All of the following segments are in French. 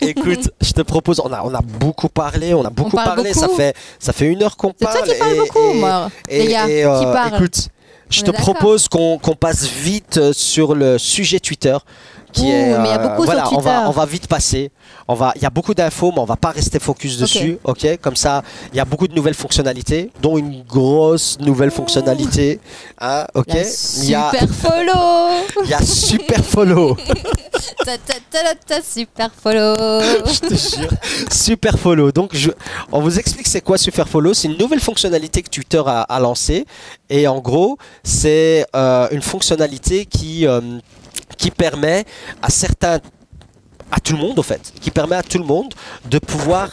Écoute, je te propose, on a beaucoup parlé, ça fait 1 heure qu'on parle. C'est toi qui parles beaucoup, moi. Les gars, qui parlent. Écoute, je te propose qu'on passe vite sur le sujet Twitter. Mais il y a beaucoup sur Twitter. On va vite passer. Il y a beaucoup d'infos, mais on va pas rester focus dessus. Ok, comme ça, il y a beaucoup de nouvelles fonctionnalités, dont une grosse nouvelle fonctionnalité. Hein, ok. Super follow. Il y a super follow. Super follow. Je te jure, super follow. Donc, on vous explique c'est quoi super follow. C'est une nouvelle fonctionnalité que Twitter a lancée. Et en gros, c'est une fonctionnalité qui permet à tout le monde, au fait, qui permet à tout le monde de pouvoir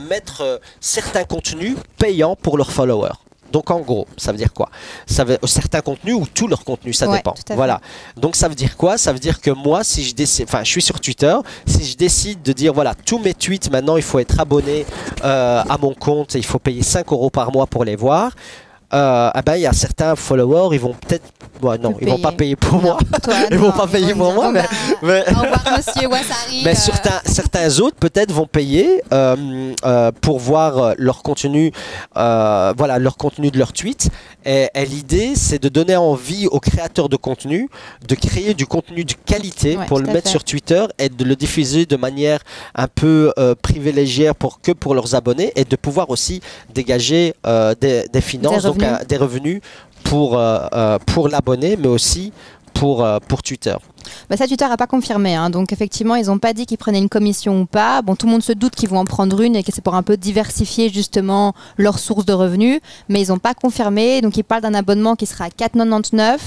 mettre certains contenus payants pour leurs followers. Donc en gros, ça veut dire quoi? Ça veut certains contenus ou tout leur contenu, ça dépend. Voilà. Donc ça veut dire quoi? Ça veut dire que moi, si je décide, enfin, je suis sur Twitter, si je décide de dire voilà, tous mes tweets maintenant, il faut être abonné à mon compte et il faut payer 5 € par mois pour les voir. Il y a certains followers, ils vont peut-être... Ouais, non, ils vont pas payer pour moi. Ils vont pas payer pour moi. Mais... Au revoir, monsieur Wassari. Mais certains autres, peut-être, vont payer pour voir leur contenu, leur contenu de leur tweet. Et l'idée, c'est de donner envie aux créateurs de contenu de créer du contenu de qualité pour le mettre sur Twitter et de le diffuser de manière un peu privilégiée pour leurs abonnés et de pouvoir aussi dégager des finances, des revenus pour l'abonné, mais aussi pour Twitter. Bah ça, Twitter n'a pas confirmé, hein. Donc effectivement, ils n'ont pas dit qu'ils prenaient une commission ou pas. Bon, tout le monde se doute qu'ils vont en prendre une et que c'est pour un peu diversifier justement leurs sources de revenus, mais ils n'ont pas confirmé. Donc ils parlent d'un abonnement qui sera à 4,99 €.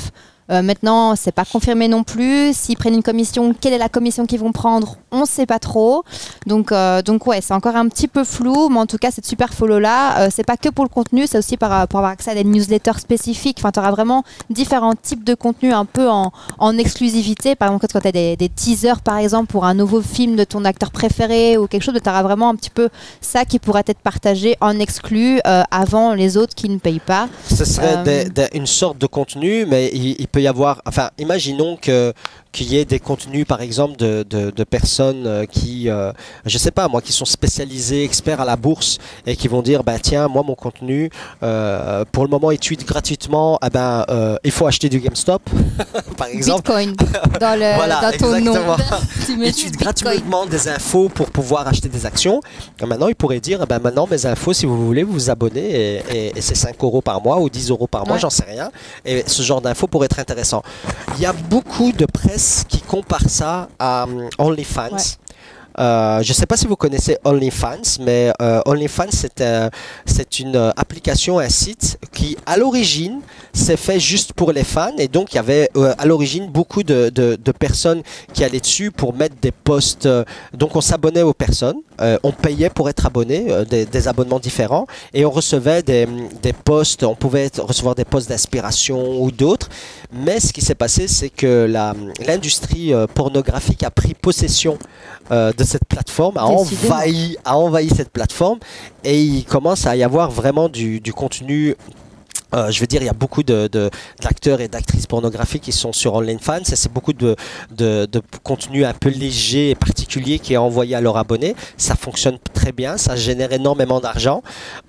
Maintenant, c'est pas confirmé non plus. S'ils prennent une commission, quelle est la commission qu'ils vont prendre? On ne sait pas trop. Donc ouais, c'est encore un petit peu flou. Mais en tout cas, cette super follow là, c'est pas que pour le contenu, c'est aussi pour avoir accès à des newsletters spécifiques. Enfin, tu auras vraiment différents types de contenus un peu en exclusivité. Par exemple, quand tu as des teasers, par exemple, pour un nouveau film de ton acteur préféré ou quelque chose, tu auras vraiment un petit peu ça qui pourrait être partagé en exclu avant les autres qui ne payent pas. Ce serait une sorte de contenu, mais il peut y avoir, enfin, imaginons qu'il y ait des contenus, par exemple, de personnes qui, je sais pas moi, qui sont spécialisés, experts à la bourse et qui vont dire, bah tiens, moi mon contenu, pour le moment, il tweet gratuitement, il faut acheter du GameStop, par exemple. Bitcoin, dans ton nom. Il tweet gratuitement des infos pour pouvoir acheter des actions. Et maintenant, il pourrait dire, maintenant, mes infos, si vous voulez, vous vous abonnez et c'est 5 € par mois ou 10 € par mois, j'en sais rien. Et ce genre d'infos pourrait être intéressant. Il y a beaucoup de presse qui compare ça à OnlyFans. Je ne sais pas si vous connaissez OnlyFans, mais OnlyFans, c'est une application, un site qui, à l'origine, s'est fait juste pour les fans. Et donc, il y avait à l'origine beaucoup de personnes qui allaient dessus pour mettre des posts. Donc, on s'abonnait aux personnes. On payait pour être abonné, des abonnements différents. Et on recevait des posts. On pouvait recevoir des posts d'inspiration ou d'autres. Mais ce qui s'est passé, c'est que l'industrie pornographique a pris possession de cette plateforme, a envahi cette plateforme et il commence à y avoir vraiment du contenu. Je veux dire, il y a beaucoup d'acteurs et d'actrices pornographiques qui sont sur OnlyFans. C'est beaucoup de contenu un peu léger et particulier qui est envoyé à leurs abonnés. Ça fonctionne très bien, ça génère énormément d'argent.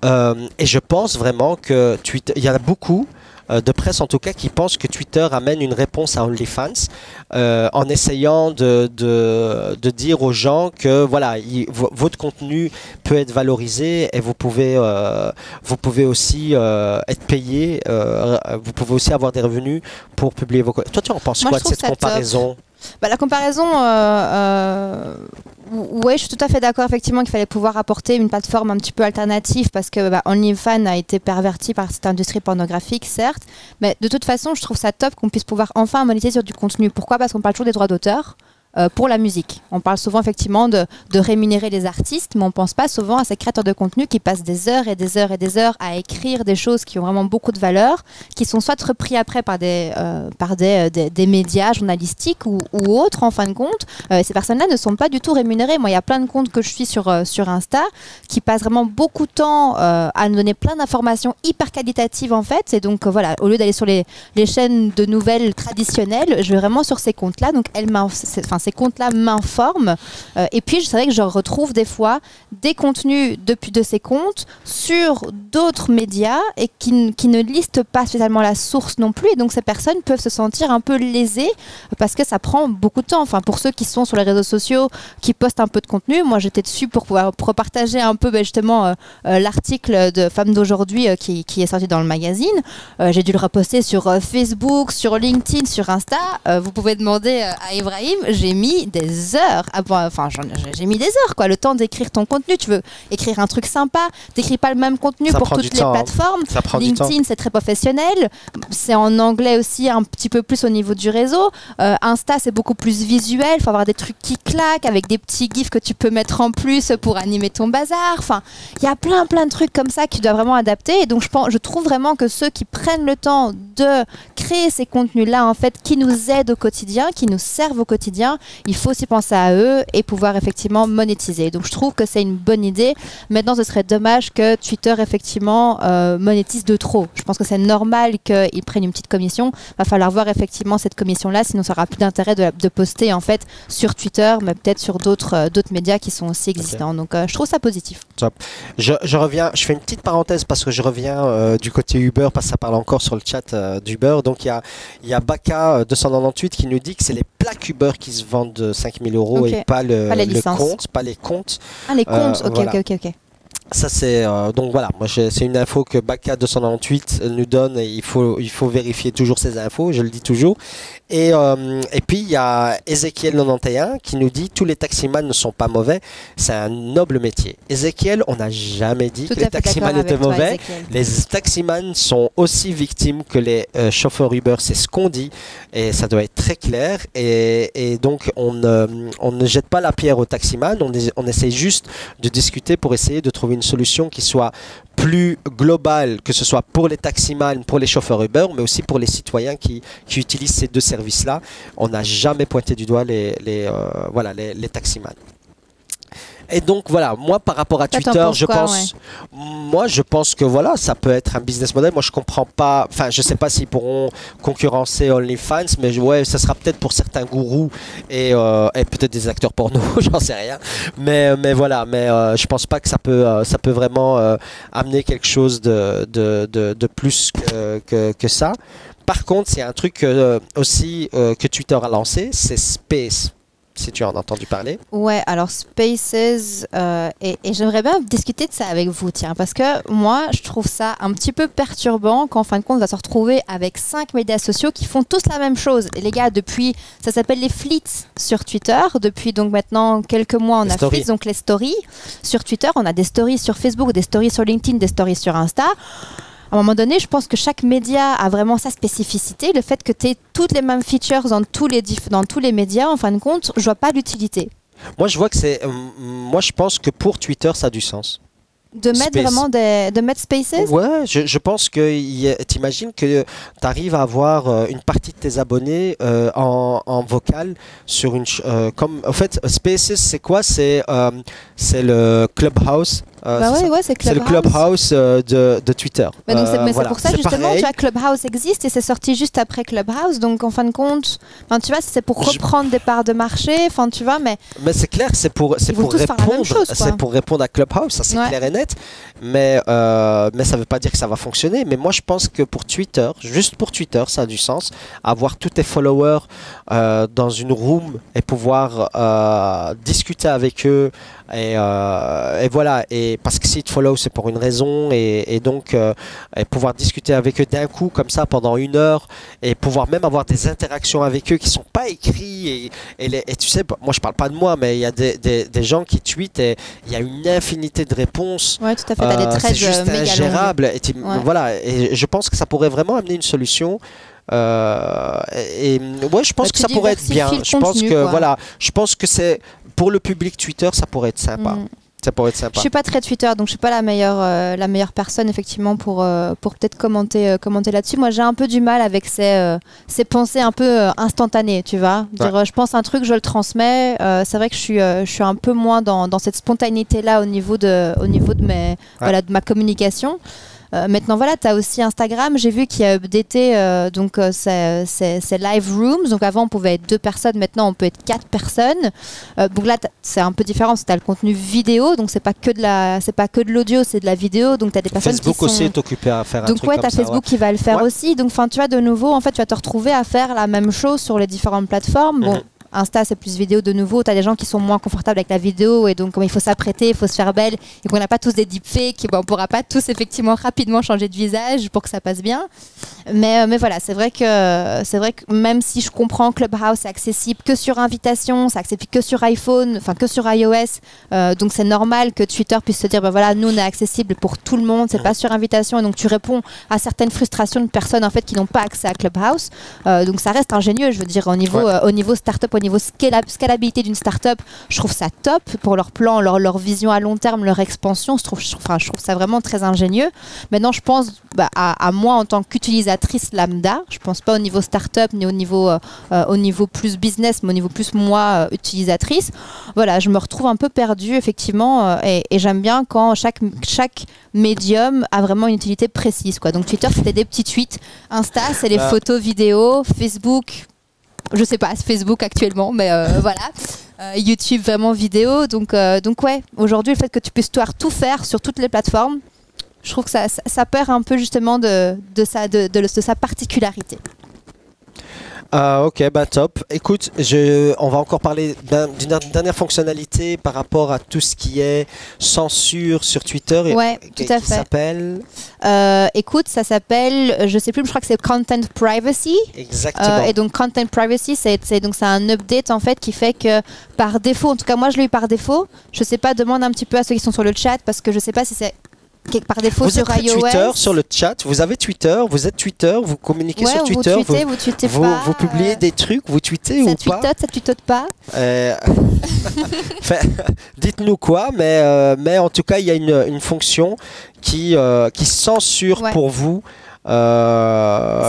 Et je pense vraiment que Twitter, il y en a beaucoup de presse en tout cas qui pense que Twitter amène une réponse à OnlyFans en essayant de dire aux gens que voilà, votre contenu peut être valorisé et vous pouvez aussi être payé, vous pouvez aussi avoir des revenus pour publier vos contenus. Toi, tu en penses quoi de cette comparaison? La comparaison, ouais, je suis tout à fait d'accord effectivement qu'il fallait pouvoir apporter une plateforme un petit peu alternative parce que OnlyFans a été perverti par cette industrie pornographique, certes, mais de toute façon, je trouve ça top qu'on puisse pouvoir enfin monétiser sur du contenu. Pourquoi? Parce qu'on parle toujours des droits d'auteur. Pour la musique. On parle souvent effectivement de rémunérer les artistes, mais on ne pense pas souvent à ces créateurs de contenu qui passent des heures et des heures et des heures à écrire des choses qui ont vraiment beaucoup de valeur, qui sont soit repris après par des médias journalistiques ou autres en fin de compte. Ces personnes-là ne sont pas du tout rémunérées. Moi, il y a plein de comptes que je suis sur Insta qui passent vraiment beaucoup de temps à nous donner plein d'informations hyper qualitatives en fait. Et donc voilà, au lieu d'aller sur les chaînes de nouvelles traditionnelles, je vais vraiment sur ces comptes-là. Donc ces ces comptes-là m'informent. Et puis, c'est vrai que je retrouve des fois des contenus de ces comptes sur d'autres médias et qui ne listent pas spécialement la source non plus. Et donc, ces personnes peuvent se sentir un peu lésées parce que ça prend beaucoup de temps. Enfin, pour ceux qui sont sur les réseaux sociaux, qui postent un peu de contenu, moi, j'étais dessus pour partager un peu justement l'article de Femmes d'aujourd'hui qui est sorti dans le magazine. J'ai dû le reposter sur Facebook, sur LinkedIn, sur Insta. Vous pouvez demander à Ibrahim, j'ai mis des heures. J'ai mis des heures, quoi. Le temps d'écrire ton contenu. Tu veux écrire un truc sympa, t'écris pas le même contenu pour toutes les plateformes. LinkedIn, c'est très professionnel. C'est en anglais aussi, un petit peu plus au niveau du réseau. Insta, c'est beaucoup plus visuel. Il faut avoir des trucs qui claquent avec des petits gifs que tu peux mettre en plus pour animer ton bazar. Enfin, il y a plein de trucs comme ça que tu dois vraiment adapter. Et donc, je trouve vraiment que ceux qui prennent le temps de créer ces contenus-là, en fait, qui nous aident au quotidien, qui nous servent au quotidien, il faut aussi penser à eux et pouvoir effectivement monétiser. Donc, je trouve que c'est une bonne idée. Maintenant, ce serait dommage que Twitter, effectivement, monétise de trop. Je pense que c'est normal qu'ils prennent une petite commission. Il va falloir voir effectivement cette commission-là, sinon ça n'aura plus d'intérêt de poster, en fait, sur Twitter, mais peut-être sur d'autres médias qui sont aussi existants. Donc, je trouve ça positif. Top. Je reviens, je fais une petite parenthèse parce que je reviens du côté Uber, parce que ça parle encore sur le chat d'Uber. Donc il y a Baka 298 qui nous dit que c'est les plaques Uber qui se vendent 5 000 €, et pas le compte, pas les comptes. Ah, les comptes, ok. Ça c'est donc voilà, moi c'est une info que Baka 298 nous donne et il faut vérifier toujours ces infos, je le dis toujours. Et puis il y a Ezekiel 91 qui nous dit tous les taximans ne sont pas mauvais, c'est un noble métier. Ezekiel, on n'a jamais dit que les taximans étaient mauvais. Les taximans sont aussi victimes que les chauffeurs Uber, c'est ce qu'on dit et ça doit être très clair. Et donc on ne jette pas la pierre aux taximans, on essaie juste de discuter pour essayer de trouver une solution qui soit plus globale, que ce soit pour les taximans, pour les chauffeurs Uber, mais aussi pour les citoyens qui utilisent ces deux services-là. On n'a jamais pointé du doigt les taximans. Et donc voilà, moi par rapport à Twitter, je pense que voilà, ça peut être un business model. Moi je comprends pas, enfin je sais pas s'ils pourront concurrencer OnlyFans, mais ouais, ça sera peut-être pour certains gourous et peut-être des acteurs porno, j'en sais rien. Mais voilà, je pense pas que ça peut vraiment amener quelque chose de plus que ça. Par contre, c'est un truc aussi que Twitter a lancé, c'est Space. Si tu en as entendu parler. Ouais, alors Spaces, et j'aimerais bien discuter de ça avec vous, tiens, parce que moi, je trouve ça un petit peu perturbant qu'en fin de compte, on va se retrouver avec 5 médias sociaux qui font tous la même chose. Et les gars, ça s'appelle les Fleets sur Twitter, depuis donc maintenant quelques mois, on a Fleets, donc les stories. Sur Twitter, on a des stories sur Facebook, des stories sur LinkedIn, des stories sur Insta. À un moment donné, je pense que chaque média a vraiment sa spécificité. Le fait que tu aies toutes les mêmes features dans tous les médias, en fin de compte, je vois pas l'utilité. Moi, je vois que moi, je pense que pour Twitter, ça a du sens. De mettre vraiment de mettre Spaces. Ouais, je pense que t'imagines que tu arrives à avoir une partie de tes abonnés en vocal sur une comme en fait Spaces, c'est quoi? C'est le Clubhouse. C'est le Clubhouse de Twitter. Mais c'est pour ça justement, tu vois, Clubhouse existe et c'est sorti juste après Clubhouse, donc en fin de compte, tu vois, c'est pour reprendre des parts de marché, tu vois, mais c'est clair, c'est pour répondre à Clubhouse, ça c'est clair et net, mais ça veut pas dire que ça va fonctionner. Mais moi je pense que pour Twitter, juste pour Twitter, ça a du sens, avoir tous tes followers dans une room et pouvoir discuter avec eux. Et voilà, et parce que si te follow c'est pour une raison, et donc et pouvoir discuter avec eux d'un coup comme ça pendant 1 heure et pouvoir même avoir des interactions avec eux qui sont pas écrits et tu sais, moi je parle pas de moi, mais il y a des gens qui tweetent et il y a une infinité de réponses. Ouais, tout à fait, t'as des threads c'est juste ingérable voilà, et je pense que ça pourrait vraiment amener une solution. Je pense que ça pourrait être bien. Je pense que c'est pour le public Twitter, ça pourrait être sympa. Ça pourrait être sympa. Je suis pas très Twitter, donc je suis pas la meilleure personne effectivement pour peut-être commenter là-dessus. Moi, j'ai un peu du mal avec ces pensées un peu instantanées, tu vois. Je pense un truc, je le transmets. C'est vrai que je suis un peu moins dans cette spontanéité là au niveau de ma communication. Maintenant, voilà, tu as aussi Instagram. J'ai vu qu'il y a updaté c'est Live Rooms. Donc avant, on pouvait être 2 personnes. Maintenant, on peut être 4 personnes. Donc là, c'est un peu différent. Tu as le contenu vidéo. Donc, c'est pas que de l'audio, c'est de la vidéo. Donc, tu as des personnes Facebook qui sont... aussi est occupé à faire un truc comme ça. Donc, ouais, tu as Facebook qui va le faire aussi. Donc, tu vois, de nouveau, en fait, tu vas te retrouver à faire la même chose sur les différentes plateformes. Bon, Insta, c'est plus vidéo de nouveau. Tu as des gens qui sont moins confortables avec la vidéo et donc comme il faut s'apprêter, il faut se faire belle et qu'on n'a pas tous des deepfakes, on ne pourra pas tous effectivement rapidement changer de visage pour que ça passe bien. Mais voilà, c'est vrai que même si je comprends Clubhouse, c'est accessible que sur invitation, c'est accessible que sur iPhone, enfin que sur iOS. Donc c'est normal que Twitter puisse se dire, ben voilà, nous on est accessible pour tout le monde, c'est pas sur invitation et donc tu réponds à certaines frustrations de personnes en fait qui n'ont pas accès à Clubhouse. Donc ça reste ingénieux, je veux dire, au niveau startup, au niveau scalabilité d'une startup, je trouve ça top pour leur plan, leur vision à long terme, leur expansion. Je trouve ça vraiment très ingénieux. Maintenant, je pense à moi en tant qu'utilisatrice lambda. Je pense pas au niveau startup ni au niveau plus business, mais au niveau plus moi utilisatrice. Voilà, je me retrouve un peu perdue effectivement et j'aime bien quand chaque médium a vraiment une utilité précise, quoi. Donc Twitter, c'était des petits tweets. Insta, c'est les photos, vidéos. Facebook, je sais pas, Facebook actuellement, mais voilà. YouTube vraiment vidéo. Donc ouais, aujourd'hui, le fait que tu puisses tout faire sur toutes les plateformes, je trouve que ça perd un peu justement de sa particularité. Ok, bah top. Écoute, on va encore parler d'une dernière fonctionnalité par rapport à tout ce qui est censure sur Twitter. Ouais, tout à fait. Qui s'appelle écoute, ça s'appelle, je sais plus, je crois que c'est Content Privacy. Exactement. Et donc Content Privacy, c'est un update en fait qui fait que par défaut, en tout cas moi je l'ai eu par défaut. Je sais pas, demande un petit peu à ceux qui sont sur le chat parce que je sais pas si c'est par défaut vous sur êtes iOS. Twitter, sur le chat, vous avez Twitter, vous êtes Twitter, vous communiquez sur Twitter, vous tweetez pas, vous publiez des trucs, vous tweetez ou pas? Ça tweetote pas. Dites-nous quoi, mais en tout cas, il y a une fonction qui censure pour vous.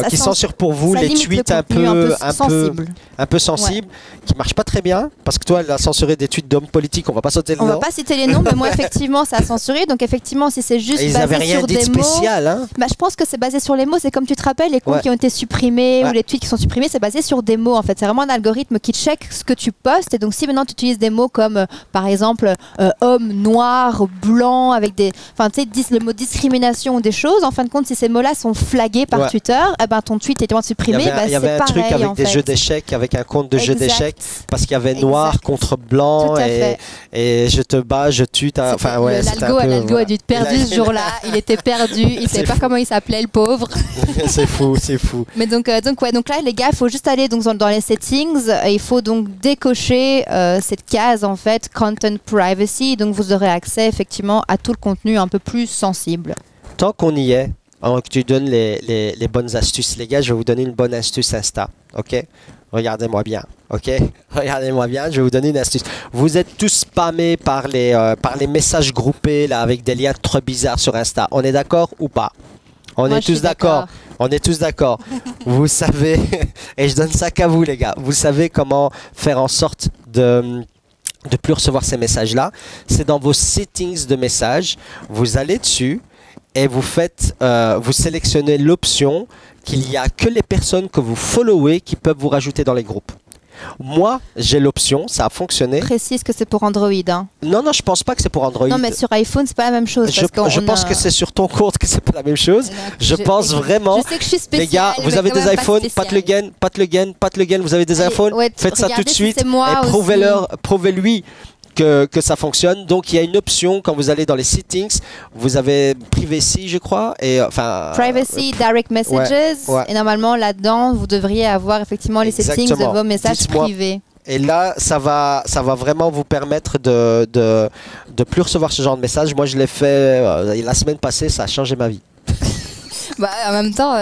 Qui censure pour vous les tweets un peu sensibles, qui marchent pas très bien, parce que toi elle a censuré des tweets d'hommes politiques, on va pas sauter le nom. On va pas citer les noms, mais moi effectivement ça a censuré, donc effectivement si c'est juste basé sur des spécial, mots, je pense que c'est basé sur les mots, c'est comme tu te rappelles les comptes qui ont été supprimés ou les tweets qui sont supprimés, c'est basé sur des mots en fait, c'est vraiment un algorithme qui check ce que tu postes, et donc si maintenant tu utilises des mots comme par exemple homme, noir, blanc, avec des, enfin tu sais, le mot discrimination ou des choses, en fin de compte si ces mots-là sont flagués par Twitter, ton tweet était supprimé. Il y avait un truc avec des jeux d'échecs, avec un compte de jeux d'échecs, parce qu'il y avait noir contre blanc et je te bats, je tue. Enfin ouais. L'algo a dû être perdu ce jour-là. Il était perdu. Il savait pas comment il s'appelait, le pauvre. C'est fou, c'est fou. Mais donc là les gars, il faut juste aller donc dans les settings et il faut donc décocher cette case en fait Content Privacy. Donc vous aurez accès effectivement à tout le contenu un peu plus sensible. Tant qu'on y est. Alors que tu donnes les bonnes astuces. Les gars, je vais vous donner une bonne astuce Insta. Ok? Regardez-moi bien. Ok? Regardez-moi bien, je vais vous donner une astuce. Vous êtes tous spammés par les messages groupés là, avec des liens trop bizarres sur Insta. On est d'accord ou pas? On est tous d'accord. On est tous d'accord. Vous savez, et je donne ça qu'à vous les gars, vous savez comment faire en sorte de plus recevoir ces messages-là. C'est dans vos settings de messages. Vous allez dessus. Et vous sélectionnez l'option qu'il n'y a que les personnes que vous followez qui peuvent vous rajouter dans les groupes. Moi, j'ai l'option, ça a fonctionné. Précise que c'est pour Android. Hein. Non, je pense pas que c'est pour Android. Non, mais sur iPhone, c'est pas la même chose. Je pense que c'est sur ton compte que c'est pas la même chose. Je pense vraiment. Je sais que je suis spéciale, les gars, vous avez des iPhones, pas de le gain, vous avez des iPhones, faites ça tout de suite et prouvez-lui que ça fonctionne. Donc il y a une option quand vous allez dans les settings, vous avez privacy je crois, et privacy, direct messages, et normalement là-dedans vous devriez avoir effectivement les settings de vos messages privés. Et là, ça va vraiment vous permettre de plus recevoir ce genre de messages. Moi, je l'ai fait la semaine passée, ça a changé ma vie. Bah, en même temps,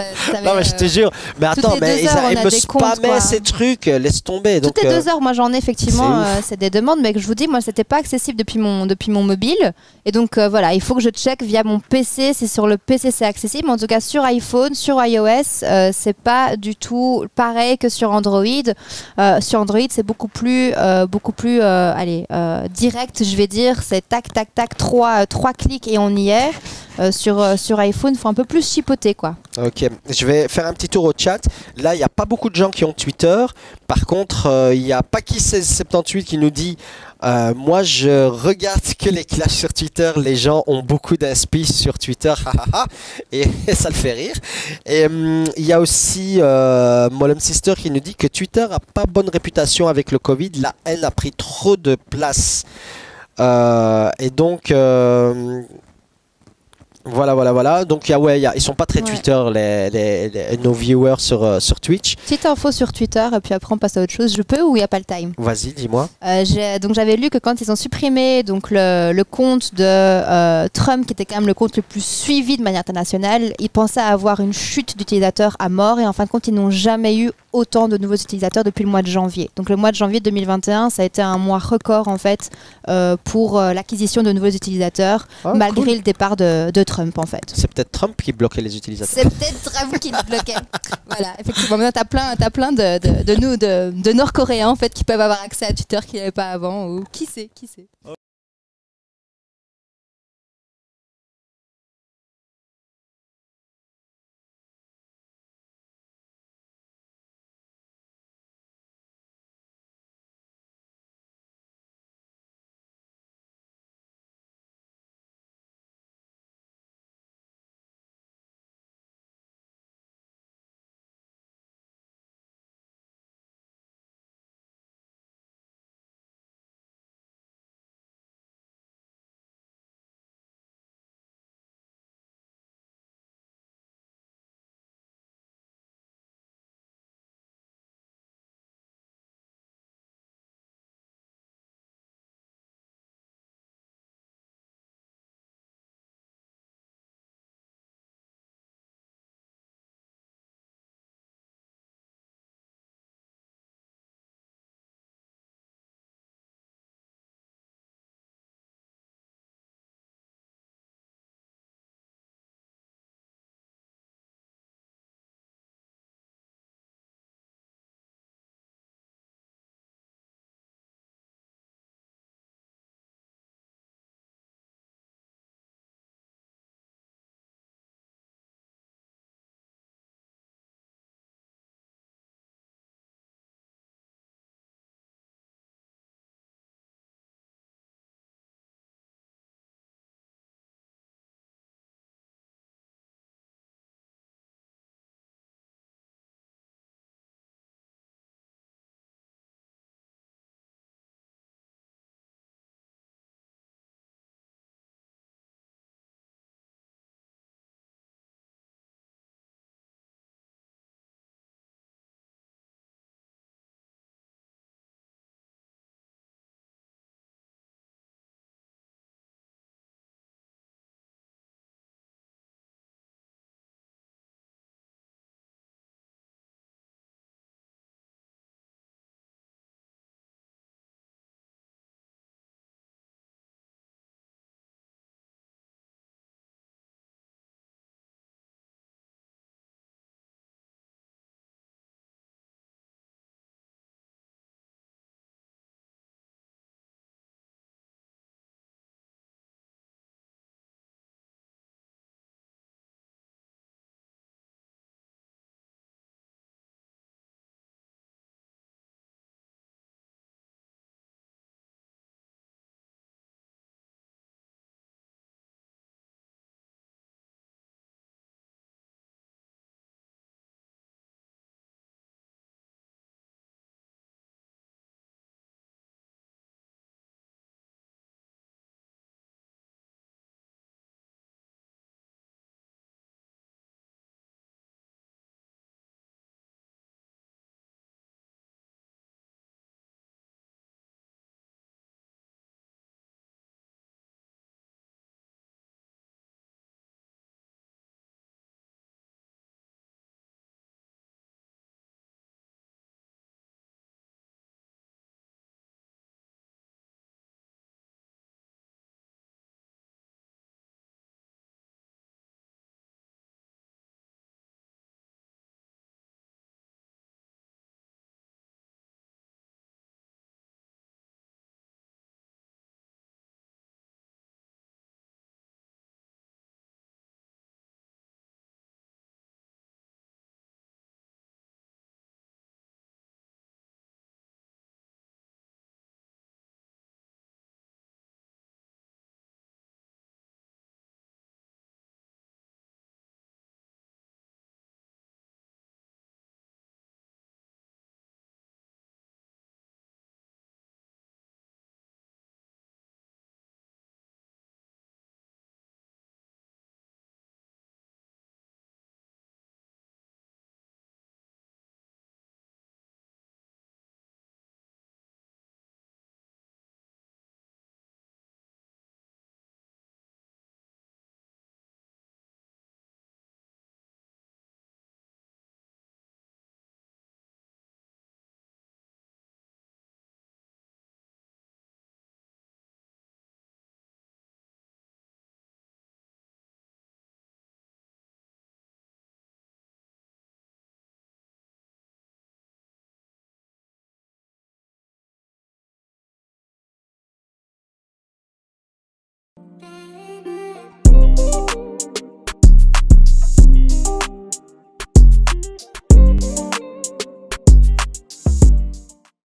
non, mais je te jure. Mais attends, mais ils me spammaient ces trucs, laisse tomber. Toutes les 2 heures, moi j'en ai effectivement, c'est des demandes, mais que je vous dis, moi c'était pas accessible depuis mon mobile. Et donc voilà, il faut que je check via mon PC, si sur le PC c'est accessible. En tout cas, sur iPhone, sur iOS, c'est pas du tout pareil que sur Android. Sur Android, c'est beaucoup plus direct, je vais dire. C'est tac, tac, tac, 3 clics et on y est. Sur iPhone, il faut un peu plus chipoter, quoi. Ok, je vais faire un petit tour au chat. Là, il n'y a pas beaucoup de gens qui ont Twitter. Par contre, il y a Paki1678 qui nous dit moi, je regarde que les clashs sur Twitter. Les gens ont beaucoup d'inspi sur Twitter. Et ça le fait rire. Et il y a aussi Molem Sister qui nous dit que Twitter n'a pas bonne réputation avec le Covid. La haine a pris trop de place. Et donc... Voilà. Donc, ils sont pas très Twitter, nos viewers sur Twitch. Petite info sur Twitter, et puis après on passe à autre chose. Je peux ou il n'y a pas le time? Vas-y, dis-moi. Donc j'avais lu que quand ils ont supprimé donc, le compte de Trump, qui était quand même le compte le plus suivi de manière internationale, ils pensaient avoir une chute d'utilisateurs à mort, et en fin de compte, ils n'ont jamais eu autant de nouveaux utilisateurs depuis le mois de janvier. Donc le mois de janvier 2021, ça a été un mois record en fait pour l'acquisition de nouveaux utilisateurs, malgré le départ de Trump en fait. C'est peut-être Trump qui bloquait les utilisateurs. C'est peut-être Trump qui le bloquait. Voilà, effectivement. Maintenant, t'as plein de Nord-Coréens en fait qui peuvent avoir accès à Twitter qu'ils n'avaient pas avant, ou qui sait.